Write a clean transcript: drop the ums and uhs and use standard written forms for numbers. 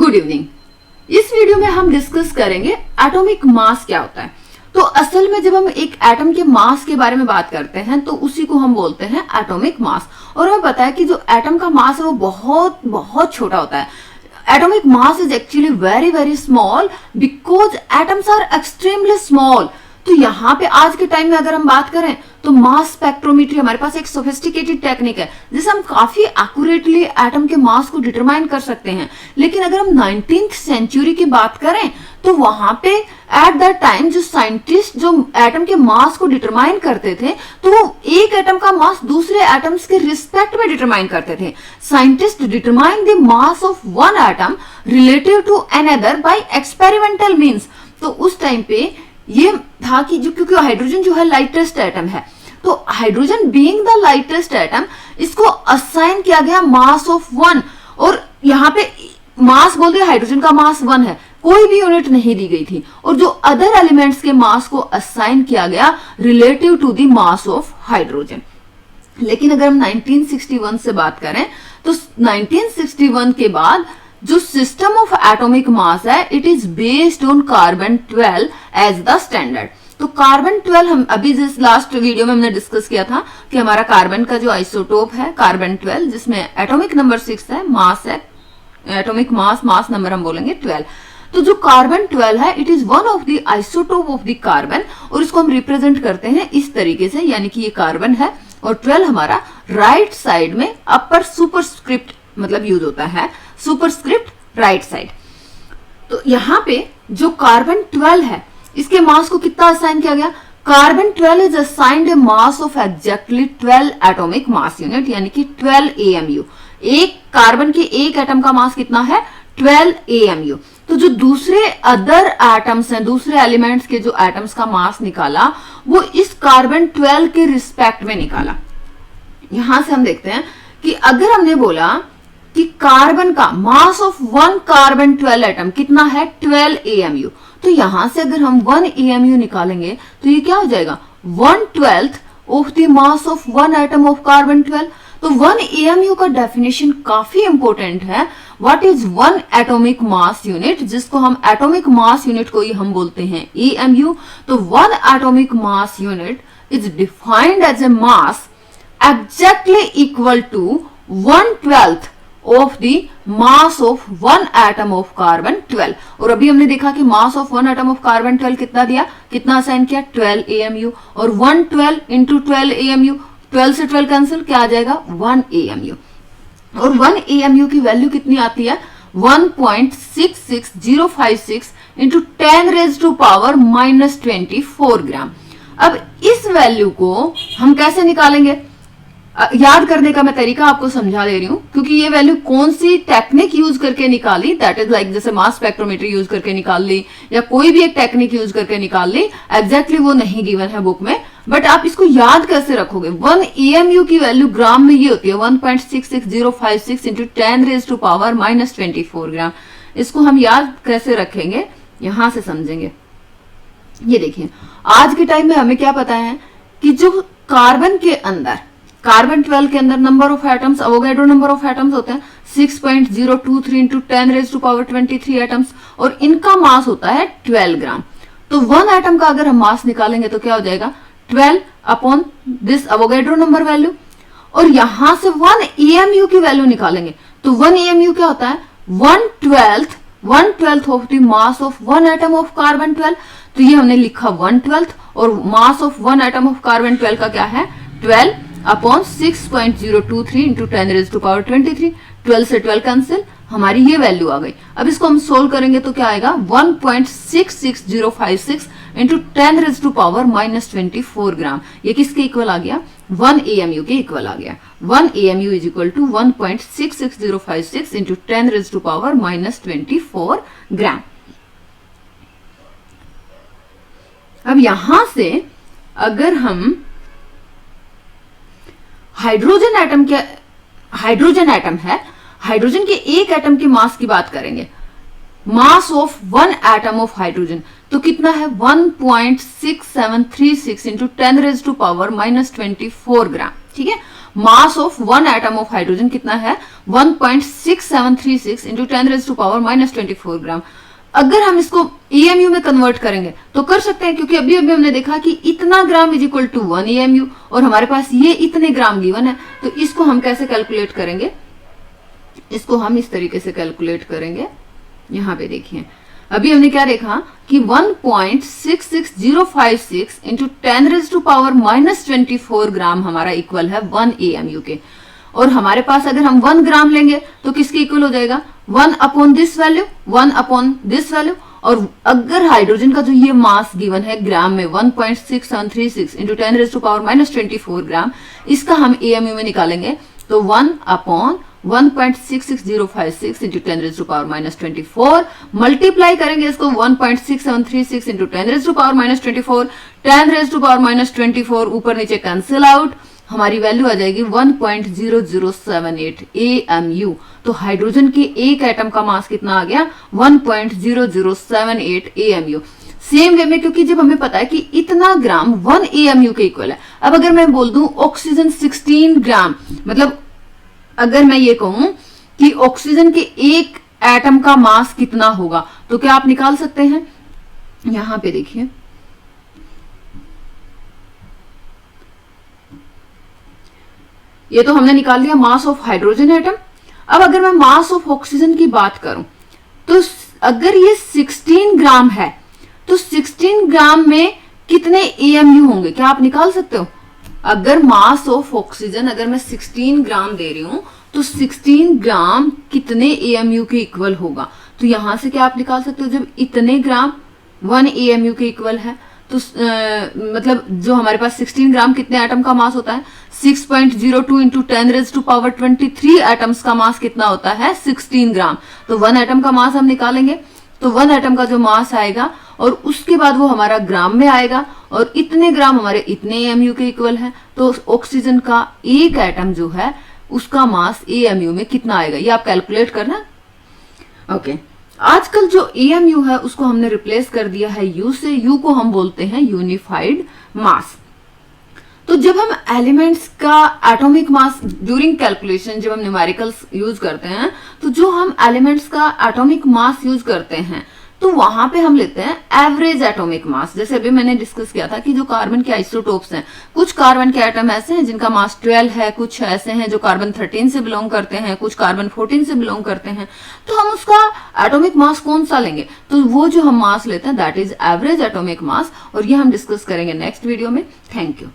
Good evening. इस video में हम डिस्कस करेंगे एटॉमिक मास क्या होता है। तो असल में जब हम एक एटम के मास के बारे में बात करते हैं तो उसी को हम बोलते हैं एटॉमिक मास। और हमें पता है कि जो एटम का मास है वो बहुत बहुत छोटा होता है। Atomic mass is actually very very small because atoms are extremely small. तो यहाँ पे आज के टाइम में अगर हम बात करें तो मास स्पेक्ट्रोमेट्री हमारे पास एक सोफिस्टिकेटेड टेक्निक है जिससे हम काफी एक्यूरेटली एटम के मास को डिटरमाइन कर सकते हैं। लेकिन अगर हम 19th सेंचुरी की बात करें तो वहां पे एट दैट टाइम जो साइंटिस्ट जो एटम के मास को डिटरमाइन करते थे तो वो एक एटम का मास दूसरे एटम्स के रिस्पेक्ट में डिटरमाइन करते थे। Scientist determine the mass of one atom relative to another by experimental means. तो उस टाइम पे ये था कि जो क्योंकि हाइड्रोजन जो है लाइटेस्ट एटम है तो hydrogen being the lightest atom इसको असाइन किया गया मास ऑफ वन। और यहाँ पे मास बोल दिया हाइड्रोजन का मास 1 है, कोई भी यूनिट नहीं दी गई थी। और जो अदर एलिमेंट्स के मास को असाइन किया गया relative to the mass of hydrogen. लेकिन अगर हम 1961 से बात करें तो 1961 के बाद जो सिस्टम ऑफ एटॉमिक मास है it is based on carbon 12 as the standard. तो कार्बन 12 हम अभी जिस लास्ट वीडियो में हमने डिस्कस किया था कि हमारा कार्बन का जो आइसोटोप है कार्बन 12 जिसमें एटॉमिक नंबर 6 है, मास है एटॉमिक मास नंबर हम बोलेंगे 12। तो जो कार्बन 12 है it is one of the isotope of the carbon और इसको हम रिप्रेजेंट करते हैं इस तरीके से, यानी कि ये कार्बन है और 12 हमारा राइट साइड में अपर सुपरस्क्रिप्ट मतलब यूज होता है, सुपरस्क्रिप्ट राइट साइड। तो यहाँ पे जो कार्बन 12 है इसके मास को कितना असाइन किया गया, carbon 12 is assigned A mass of exactly 12 atomic mass unit यानी कि 12 AMU। एक कार्बन के एक एटम का मास कितना है 12 AMU। तो जो दूसरे अदर एटम्स हैं, दूसरे एलिमेंट्स के जो एटम्स का मास निकाला वो इस कार्बन 12 के रिस्पेक्ट में निकाला। यहां से हम देखते हैं कि अगर हमने बोला कि कार्बन का मास ऑफ वन कार्बन 12 एटम कितना है 12 AMU, तो यहां से अगर हम 1 AMU निकालेंगे तो ये क्या हो जाएगा 1/12 of the mass of one atom of carbon 12। तो 1 AMU का डेफिनेशन काफी इंपॉर्टेंट है। What is one atomic mass unit, जिसको हम एटॉमिक मास यूनिट को ही हम बोलते हैं EMU। तो one atomic mass unit is defined as a mass exactly equal to 1/12 of the mass of one atom of carbon 12। और अभी हमने देखा कि mass of one atom of carbon 12 कितना दिया, कितना असाइन किया 12 AMU। और 1/12 into 12 AMU, 12 से 12 कैंसिल, क्या आ जाएगा 1 AMU। और 1 AMU की वैल्यू कितनी आती है 1.66056 into 10 raised to power -24 gram. अब इस वैल्यू को हम कैसे निकालेंगे, याद करने का मैं तरीका आपको समझा दे रही हूँ क्योंकि ये वैल्यू कौन सी टेक्निक यूज करके निकाली, दैट इज लाइक जैसे मास स्पेक्ट्रोमेट्री यूज करके निकाल ली या कोई भी एक टेक्निक यूज करके निकाल ली, एग्जैक्टली वो नहीं गिवन है बुक में, बट आप इसको याद कैसे रखोगे। 1 AMU की वैल्यू ग्राम में ये होती है 1.66056 into 10 raised to power -24 ग्राम। इसको हम याद कैसे रखेंगे यहां से समझेंगे। ये देखिए आज के टाइम में हमें क्या पता है कि जो कार्बन के अंदर कार्बन 12 के अंदर number of atoms Avogadro number of atoms होते हैं 6.023 into 10 raised to power 23 atoms और इनका मास होता है 12 ग्राम। तो वन एटम का अगर हम मास निकालेंगे तो क्या हो जाएगा 12 upon this Avogadro number value. और यहां से 1 AMU की वैल्यू निकालेंगे तो 1 AMU क्या होता है 1/12 of the mass of one atom of carbon 12। तो ये हमने लिखा 1/12 और मास of one atom of carbon 12 का क्या है 12 upon 6.023 into 10 raised to power 23। 12 से 12 कैंसिल, हमारी ये वैल्यू आ गई। अब इसको हम सोल्व करेंगे तो क्या आएगा 1.66056 into 10 raised to power -24 ग्राम। ये किसके इक्वल आ गया 1 AMU के इक्वल आ गया। 1 AMU is equal to 1.66056 into 10 raised to power -24 gram. अब यहां से अगर हम हाइड्रोजन एटम है, हाइड्रोजन के एक एटम के मास की बात करेंगे, मास of one atom of hydrogen तो कितना है 1.6736 into 10 raised to power -24 ग्राम। ठीक है। मास of one atom of hydrogen कितना है 1.6736 इंटू 10⁻⁻24 ग्राम। अगर हम इसको EMU में कन्वर्ट करेंगे तो कर सकते हैं, क्योंकि अभी अभी हमने देखा कि इतना gram is equal to 1 EMU और हमारे पास ये इतने ग्राम गिवन है। तो इसको हम कैसे कैलकुलेट करेंगे, इसको हम इस तरीके से कैलकुलेट करेंगे। यहां पे देखिए अभी हमने क्या देखा कि 1.66056 इंटू 10⁻⁻24 ग्राम हमारा इक्वल है 1 EMU के। और हमारे पास अगर हम 1 ग्राम लेंगे तो किसके इक्वल हो जाएगा 1 upon this value, 1 upon this value. और अगर हाइड्रोजन का जो ये मास गिवन है ग्राम में 1.6736 इंटू 10⁻⁻24 ग्राम, इसका हम EMU में निकालेंगे तो 1 अपॉन 1.66056 इंटू 10⁻⁻24 मल्टीप्लाई करेंगे इसको 1.6736 इंटू 10⁻⁻24, 10⁻⁻24 ऊपर नीचे कैंसिल आउट, हमारी वैल्यू आ जाएगी 1.0078 AMU। तो हाइड्रोजन के एक एटम का मास कितना आ गया 1.0078 AMU। सेम वे में, क्योंकि जब हमें पता है कि इतना ग्राम 1 AMU के इक्वल है। अब अगर मैं बोल दूं ऑक्सीजन 16 ग्राम, मतलब अगर मैं ये कहूं कि ऑक्सीजन के एक एटम का मास कितना होगा, तो क्या आप निकाल सकते हैं। यहां पे देखिए ये तो हमने निकाल लिया मास ऑफ हाइड्रोजन एटम। अब अगर मैं मास ऑफ ऑक्सीजन की बात करूं तो अगर ये 16 ग्राम है तो 16 ग्राम में कितने AMU होंगे, क्या आप निकाल सकते हो। अगर मास ऑफ ऑक्सीजन अगर मैं 16 ग्राम दे रही हूं तो 16 ग्राम कितने AMU के इक्वल होगा। तो यहां से क्या आप निकाल सकते हो, जब इतने ग्राम 1 AMU के इक्वल है तो मतलब जो हमारे पास 16 ग्राम कितने एटम का मास होता है 6.02 इंटू 10⁻23 एटम्स का मास कितना होता है 16 ग्राम। तो 1 एटम का मास हम निकालेंगे तो 1 एटम का जो मास आएगा और उसके बाद वो हमारा ग्राम में आएगा और इतने ग्राम हमारे इतने AMU के इक्वल है। तो ऑक्सीजन का एक एटम जो है उसका मास AMU में कितना आएगा ये आप कैलकुलेट करना। ओके, आजकल जो AMU है उसको हमने रिप्लेस कर दिया है U से। U को हम बोलते हैं यूनिफाइड मास। तो जब हम एलिमेंट्स का एटॉमिक मास ड्यूरिंग कैलकुलेशन जब हम न्यूमेरिकल्स यूज करते हैं तो जो हम एलिमेंट्स का एटॉमिक मास यूज करते हैं तो वहां पे हम लेते हैं एवरेज एटॉमिक मास। जैसे अभी मैंने डिस्कस किया था कि जो कार्बन के आइसोटोप्स हैं, कुछ कार्बन के एटम ऐसे हैं जिनका मास 12 है, कुछ ऐसे हैं जो कार्बन 13 से बिलोंग करते हैं, कुछ कार्बन 14 से बिलोंग करते हैं। तो हम उसका एटॉमिक मास कौन सा लेंगे, तो वो जो हम मास लेते हैं that is average atomic mass. और ये हम डिस्कस करेंगे नेक्स्ट वीडियो में। Thank you.